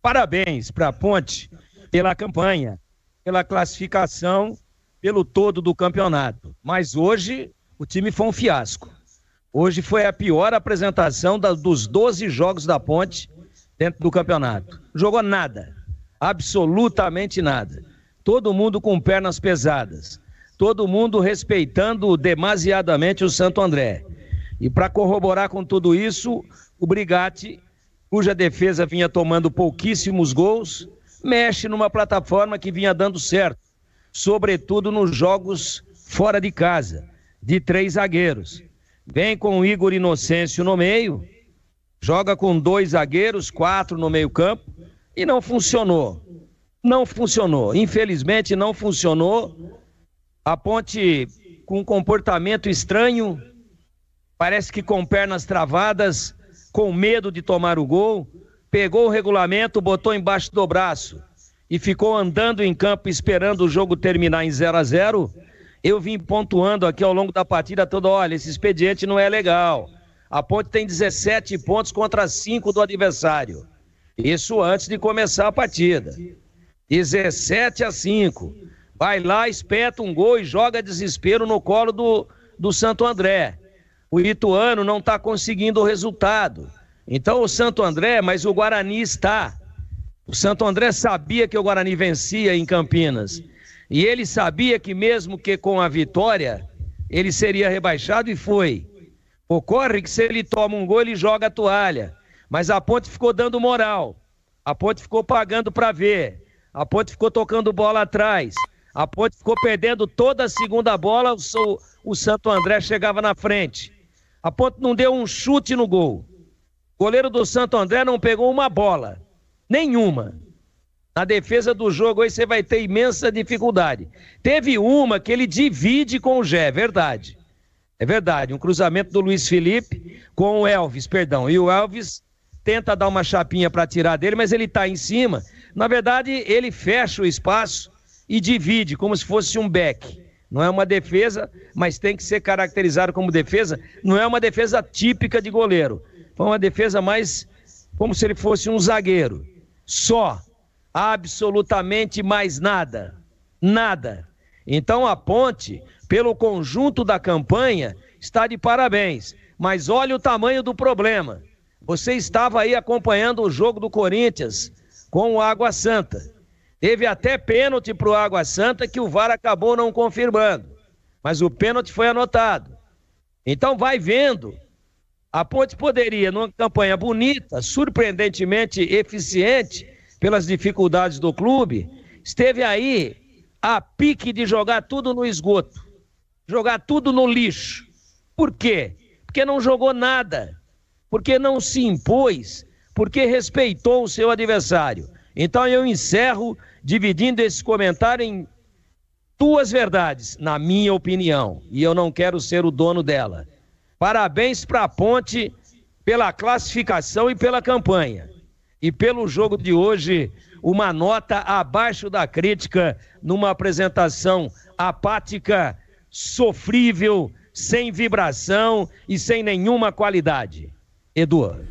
Parabéns para a Ponte pela campanha, pela classificação, pelo todo do campeonato. Mas hoje o time foi um fiasco. Hoje foi a pior apresentação dos 12 jogos da Ponte dentro do campeonato. Jogou nada, absolutamente nada. Todo mundo com pernas pesadas, todo mundo respeitando demasiadamente o Santo André. E para corroborar com tudo isso, o Brigatti, cuja defesa vinha tomando pouquíssimos gols, mexe numa plataforma que vinha dando certo, sobretudo nos jogos fora de casa, de 3 zagueiros. Vem com o Igor Inocêncio no meio, joga com 2 zagueiros, 4 no meio campo, e não funcionou. Não funcionou, infelizmente não funcionou. A Ponte com um comportamento estranho, parece que com pernas travadas, com medo de tomar o gol, pegou o regulamento, botou embaixo do braço e ficou andando em campo esperando o jogo terminar em 0-0. Eu vim pontuando aqui ao longo da partida toda, olha, esse expediente não é legal. A Ponte tem 17 pontos contra 5 do adversário. Isso antes de começar a partida. 17-5. Vai lá, espeta um gol e joga desespero no colo do Santo André. O Ituano não está conseguindo o resultado. Então o Santo André, mas o Guarani está. O Santo André sabia que o Guarani vencia em Campinas. E ele sabia que mesmo que com a vitória, ele seria rebaixado e foi. Ocorre que se ele toma um gol, ele joga a toalha. Mas a Ponte ficou dando moral. A Ponte ficou pagando para ver. A Ponte ficou tocando bola atrás. A Ponte ficou perdendo toda a segunda bola, o Santo André chegava na frente. A Ponte não deu um chute no gol. O goleiro do Santo André não pegou uma bola. Nenhuma. Na defesa do jogo aí você vai ter imensa dificuldade. Teve uma que ele divide com o Gé, verdade. É verdade, um cruzamento do Luiz Felipe com o Elvis, perdão. E o Elvis tenta dar uma chapinha para tirar dele, mas ele está em cima. Na verdade, ele fecha o espaço e divide, como se fosse um back. Não é uma defesa, mas tem que ser caracterizado como defesa. Não é uma defesa típica de goleiro. Foi uma defesa mais como se ele fosse um zagueiro. Só. Absolutamente mais nada. Nada. Então a Ponte, pelo conjunto da campanha, está de parabéns. Mas olha o tamanho do problema. Você estava aí acompanhando o jogo do Corinthians com o Água Santa. Teve até pênalti para o Água Santa que o VAR acabou não confirmando. Mas o pênalti foi anotado. Então vai vendo. A Ponte poderia, numa campanha bonita, surpreendentemente eficiente, pelas dificuldades do clube, esteve aí a pique de jogar tudo no esgoto. Jogar tudo no lixo. Por quê? Porque não jogou nada. Porque não se impôs. Porque respeitou o seu adversário. Então eu encerro dividindo esse comentário em 2 verdades, na minha opinião, e eu não quero ser o dono dela. Parabéns para a Ponte pela classificação e pela campanha. E pelo jogo de hoje, uma nota abaixo da crítica numa apresentação apática, sofrível, sem vibração e sem nenhuma qualidade. Edu.